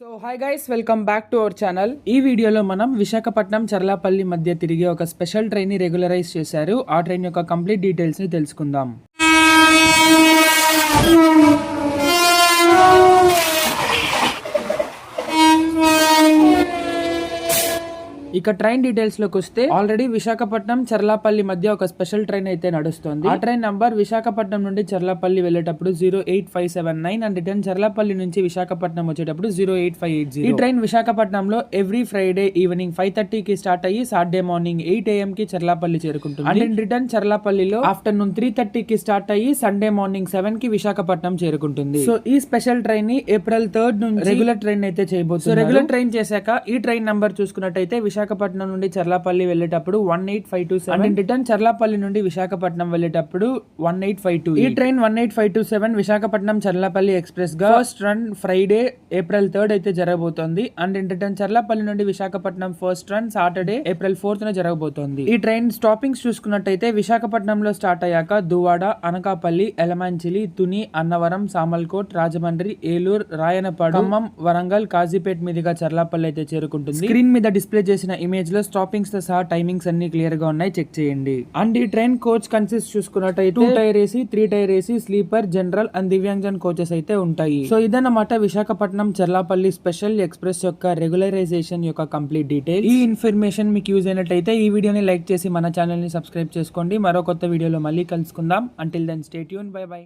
So hi guys, welcome back to our channel. ఈ వీడియోలో మనం విశాఖపట్నం చర్లాపల్లి మధ్య తిరిగే ఒక స్పెషల్ ట్రైన్ ని రెగ్యులరైజ్ చేశారు. ఆ ట్రైన్ యొక్క కంప్లీట్ డీటెయిల్స్ ని తెలుసుకుందాం. ఇక ట్రైన్ డీటెయిల్స్ లోకి వస్తే ఆల్రెడీ విశాఖపట్నం చర్లాపల్లి మధ్య ఒక స్పెషల్ ట్రైన్ అయితే నడుస్తుంది. ఆ ట్రైన్ నంబర్ విశాఖపట్నం నుండి చర్లాపల్లి వెళ్ళేటప్పుడు 08579 అండ్ రిటర్న్ చర్లాపల్లి నుంచి విశాఖపట్నం వచ్చేటప్పుడు 08580. ఈ ట్రైన్ విశాఖపట్నంలో ఎవ్రీ ఫ్రైడే ఈవినింగ్ 5:30 కి స్టార్ట్ అయ్యి సాటర్డే మార్నింగ్ 8 AM కి చర్లాపల్లి చేరుకుంటుంది. అండ్ రిటర్న్ చర్లాపల్లిలో ఆఫ్టర్నూన్ 3:30 కి స్టార్ట్ అయ్యి సండే మార్నింగ్ 7 కి విశాఖపట్నం చేరుకుంటుంది. సో ఈ స్పెషల్ ట్రైన్ ని April 3rd నుంచి రెగ్యులర్ ట్రైన్ అయితే చేయబోతుంది. రెగ్యులర్ ట్రైన్ చేశాక ఈ ట్రైన్ నంబర్ చూసుకున్నట్టయితే విశాఖపట్నం నుండి చర్లాపల్లి వెళ్ళేటప్పుడు 18527 అండ్ రిటర్న్ చర్లాపల్లి నుండి విశాఖపట్నం వెళ్ళేటప్పుడు 18528. ఈ ట్రైన్ 18527 విశాఖపట్నం చర్లాపల్లి ఎక్స్ప్రెస్ గా first run Friday April 3rd అయితే జరగబోతోంది. అండ్ రిటర్న్ చర్లాపల్లి నుండి Visakhapatnam first run Saturday April 4th జరగబోతోంది. ఈ ట్రైన్ స్టాపింగ్స్ చూసుకున్నట్టయితే విశాఖపట్నంలో స్టార్ట్ అయ్యాక దువాడ, అనకాపల్లి, ఎలమంచిలి, తుని, అన్నవరం, సామల్కోట్, రాజమండ్రి, ఏలూరు, రాయనపాడు, ఖమ్మం, వరంగల్, కాజీపేట్ మీదుగా చర్లాపల్లి అయితే చేరుకుంటుంది. స్క్రీన్ మీద డిస్ప్లే చేసిన ఇమేజ్ లో స్టాపింగ్స్ తో సహా టైమింగ్స్ అన్ని క్లియర్ గా ఉన్నాయి, చెక్ చేయండి. అండ్ ఈ ట్రైన్ కోచ్ కన్సిస్ట్ చూసుకున్నట్టయితే 2 tier AC, 3 tier AC, sleeper, general and Divyangjan coaches అయితే ఉంటాయి. సో ఇదన్నమాట విశాఖపట్నం చర్లాపల్లి స్పెషల్ ఎక్స్ప్రెస్ యొక్క రెగ్యులరైజేషన్ యొక్క కంప్లీట్ డీటెయిల్. ఈ ఇన్ఫర్మేషన్ మీకు యూజ్ అయినట్టయితే ఈ వీడియోని లైక్ చేసి మన ఛానల్ ని సబ్స్క్రైబ్ చేసుకోండి. మరో కొత్త వీడియోలో మళ్ళీ కలుసుకుందాం. Until then stay tune, bye by.